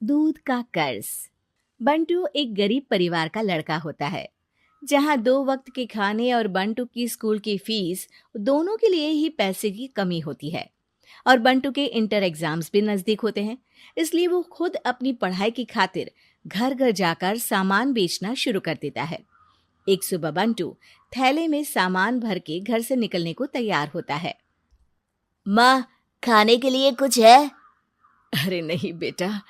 दूध का कर्ज। बंटू एक गरीब परिवार का लड़का होता है, जहां 2 वक्त के खाने और बंटू की स्कूल की फीस दोनों के लिए ही पैसे की कमी होती है। और बंटू के इंटर एग्जाम्स भी नजदीक होते हैं, इसलिए वो खुद अपनी पढ़ाई की खातिर घर घर जाकर सामान बेचना शुरू कर देता है। एक सुबह बंटू थैले में सामान भर के घर से निकलने को तैयार होता है। माँ, खाने के लिए कुछ है? अरे नहीं बेटा,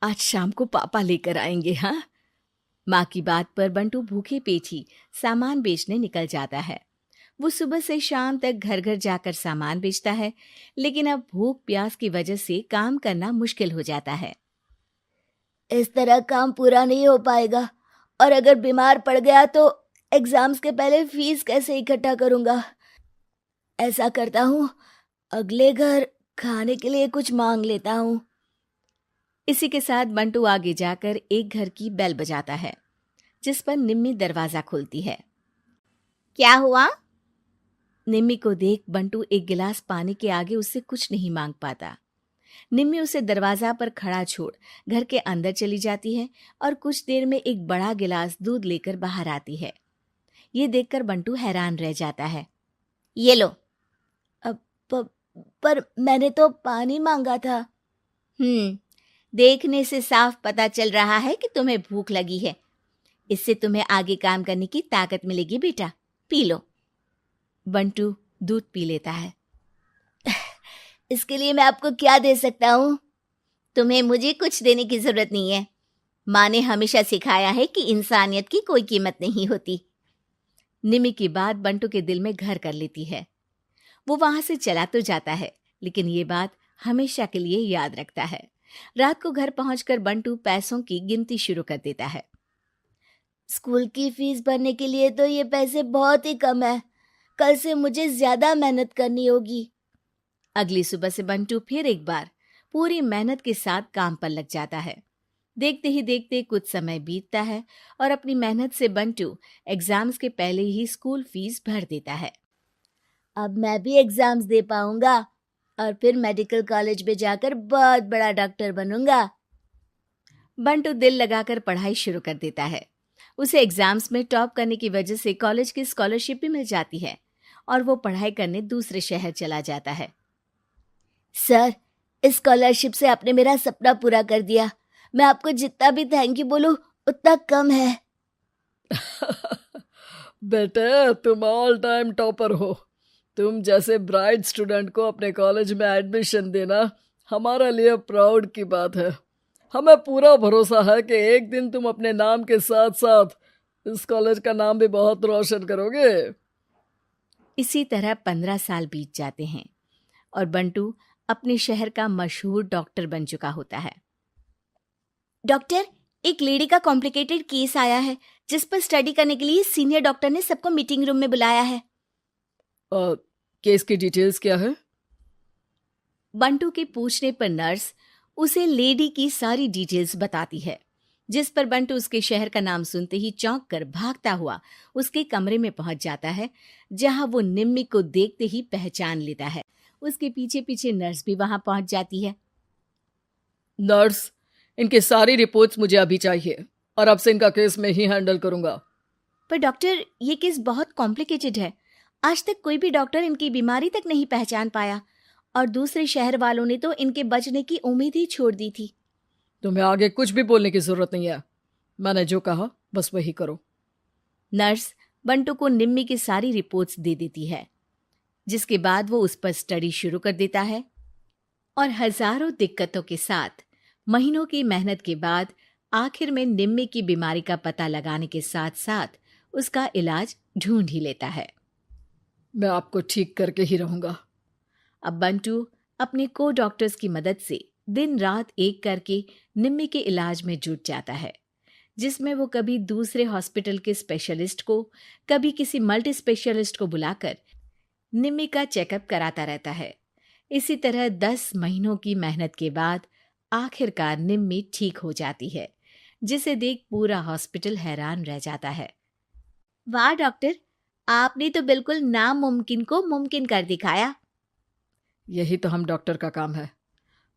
आज शाम को पापा लेकर आएंगे। हाँ, माँ की बात पर बंटू भूखे पेट ही सामान बेचने निकल जाता है। वो सुबह से शाम तक घर घर जाकर सामान बेचता है, लेकिन अब भूख प्यास की वजह से काम करना मुश्किल हो जाता है। इस तरह काम पूरा नहीं हो पाएगा, और अगर बीमार पड़ गया तो एग्जाम्स के पहले फीस कैसे इकट्ठा करूंगा? ऐसा करता हूँ, अगले घर खाने के लिए कुछ मांग लेता हूँ। इसी के साथ बंटू आगे जाकर एक घर की बेल बजाता है, जिस पर निम्मी दरवाजा खोलती है। क्या हुआ? निम्मी को देख बंटू एक गिलास पानी के आगे उससे कुछ नहीं मांग पाता। निम्मी उसे दरवाजा पर खड़ा छोड़ घर के अंदर चली जाती है और कुछ देर में एक बड़ा गिलास दूध लेकर बाहर आती है। ये देखकर बंटू हैरान रह जाता है। ये लो। अब पर मैंने तो पानी मांगा था। देखने से साफ पता चल रहा है कि तुम्हें भूख लगी है। इससे तुम्हें आगे काम करने की ताकत मिलेगी बेटा, पी लो। बंटू दूध पी लेता है। इसके लिए मैं आपको क्या दे सकता हूँ? तुम्हें मुझे कुछ देने की जरूरत नहीं है। माँ ने हमेशा सिखाया है कि इंसानियत की कोई कीमत नहीं होती। निमी की बात बंटू के दिल में घर कर लेती है। वो वहां से चला तो जाता है, लेकिन ये बात हमेशा के लिए याद रखता है। रात को घर पहुंचकर बंटू पैसों की गिनती शुरू कर देता है। स्कूल की फीस भरने के लिए तो ये पैसे बहुत ही कम है। कल से मुझे ज्यादा मेहनत करनी होगी। अगली सुबह से बंटू फिर एक बार पूरी मेहनत के साथ काम पर लग जाता है। देखते ही देखते कुछ समय बीतता है और अपनी मेहनत से बंटू एग्जाम्स के पहले ही स्कूल फीस भर देता है। अब मैं भी एग्जाम्स दे पाऊंगा और फिर मेडिकल कॉलेज में जाकर बहुत बड़ा डॉक्टर बनूंगा। बंटू दिल लगाकर पढ़ाई शुरू कर देता है। उसे एग्जाम्स में टॉप करने की वजह से कॉलेज की स्कॉलरशिप भी मिल जाती है और वो पढ़ाई करने दूसरे शहर चला जाता है। सर, इस स्कॉलरशिप से आपने मेरा सपना पूरा कर दिया। मैं आपको जितना भी थैंक यू बोलूं उतना कम है। बेटे, तुम ऑल टाइम टॉपर हो। तुम जैसे ब्राइट स्टूडेंट को अपने कॉलेज में एडमिशन देना हमारे लिए प्राउड की बात है। हमें पूरा भरोसा है कि एक दिन तुम अपने नाम के साथ साथ इस कॉलेज का नाम भी बहुत रोशन करोगे। इसी तरह 15 साल बीत जाते हैं और बंटू अपने शहर का मशहूर डॉक्टर बन चुका होता है। डॉक्टर, एक लेडी का कॉम्प्लिकेटेड केस आया है, जिस पर स्टडी करने के लिए सीनियर डॉक्टर ने सबको मीटिंग रूम में बुलाया है। केस की डिटेल्स क्या है? बंटू के पूछने पर नर्स उसे लेडी की सारी डिटेल्स बताती है, जिस पर बंटू उसके शहर का नाम सुनते ही चौंक कर भागता हुआ उसके कमरे में पहुंच जाता है, जहां वो निम्मी को देखते ही पहचान लेता है। उसके पीछे पीछे नर्स भी वहां पहुंच जाती है। नर्स, इनकी सारी रिपोर्ट्स मुझे अभी चाहिए और अब से इनका केस मैं ही हैंडल करूंगा। पर डॉक्टर, ये केस बहुत कॉम्प्लिकेटेड है। आज तक कोई भी डॉक्टर इनकी बीमारी तक नहीं पहचान पाया और दूसरे शहर वालों ने तो इनके बचने की उम्मीद ही छोड़ दी थी। तुम्हें आगे कुछ भी बोलने की जरूरत नहीं है। मैंने जो कहा बस वही करो। नर्स बंटू को निम्मी की सारी रिपोर्ट्स दे देती है, जिसके बाद वो उस पर स्टडी शुरू कर देता है और हजारों दिक्कतों के साथ महीनों की मेहनत के बाद आखिर में निम्मी की बीमारी का पता लगाने के साथ साथ उसका इलाज ढूंढ ही लेता है। मैं आपको ठीक करके ही रहूंगा। अब बंटू अपने को डॉक्टर्स की मदद से दिन रात एक करके निम्मी के इलाज में जुट जाता है, जिसमें वो कभी दूसरे हॉस्पिटल के स्पेशलिस्ट को, कभी किसी मल्टी स्पेशलिस्ट को बुलाकर निम्मी का चेकअप कराता रहता है। इसी तरह 10 महीनों की मेहनत के बाद आखिरकार निम्मी ठीक हो जाती है, जिसे देख पूरा हॉस्पिटल हैरान रह जाता है। वाह डॉक्टर, आपने तो बिल्कुल नामुमकिन को मुमकिन कर दिखाया। यही तो हम डॉक्टर का काम है।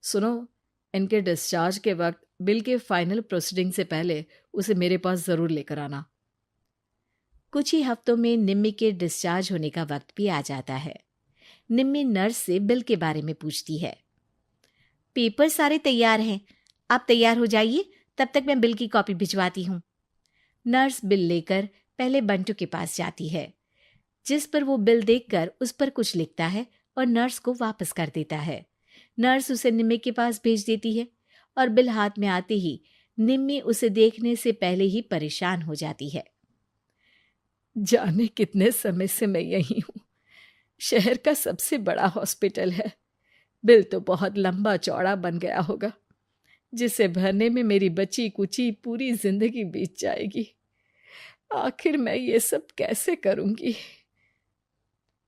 सुनो, इनके डिस्चार्ज के वक्त बिल के फाइनल प्रोसीडिंग से पहले उसे मेरे पास ज़रूर लेकर आना। कुछ ही हफ्तों में निम्मी के डिस्चार्ज होने का वक्त भी आ जाता है। निम्मी नर्स से बिल के बारे में पूछती है। पेपर सारे तैयार हैं, आप तैयार हो जाइए, तब तक मैं बिल की कॉपी भिजवाती हूँ। नर्स बिल लेकर पहले बंटू के पास जाती है, जिस पर वो बिल देखकर उस पर कुछ लिखता है और नर्स को वापस कर देता है। नर्स उसे निम्मी के पास भेज देती है और बिल हाथ में आते ही निम्मी उसे देखने से पहले ही परेशान हो जाती है। जाने कितने समय से मैं यही हूँ। शहर का सबसे बड़ा हॉस्पिटल है। बिल तो बहुत लंबा चौड़ा बन गया होगा, जिसे भरने में मेरी बची कुची पूरी जिंदगी बीत जाएगी। आखिर मैं ये सब कैसे करूंगी?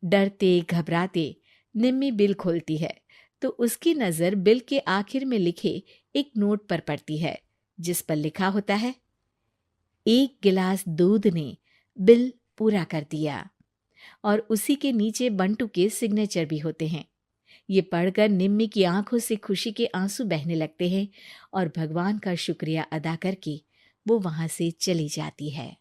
डरते घबराते निम्मी बिल खोलती है तो उसकी नज़र बिल के आखिर में लिखे एक नोट पर पड़ती है, जिस पर लिखा होता है, 1 गिलास दूध ने बिल पूरा कर दिया। और उसी के नीचे बंटू के सिग्नेचर भी होते हैं। ये पढ़कर निम्मी की आंखों से खुशी के आंसू बहने लगते हैं और भगवान का शुक्रिया अदा करके वो वहां से चली जाती है।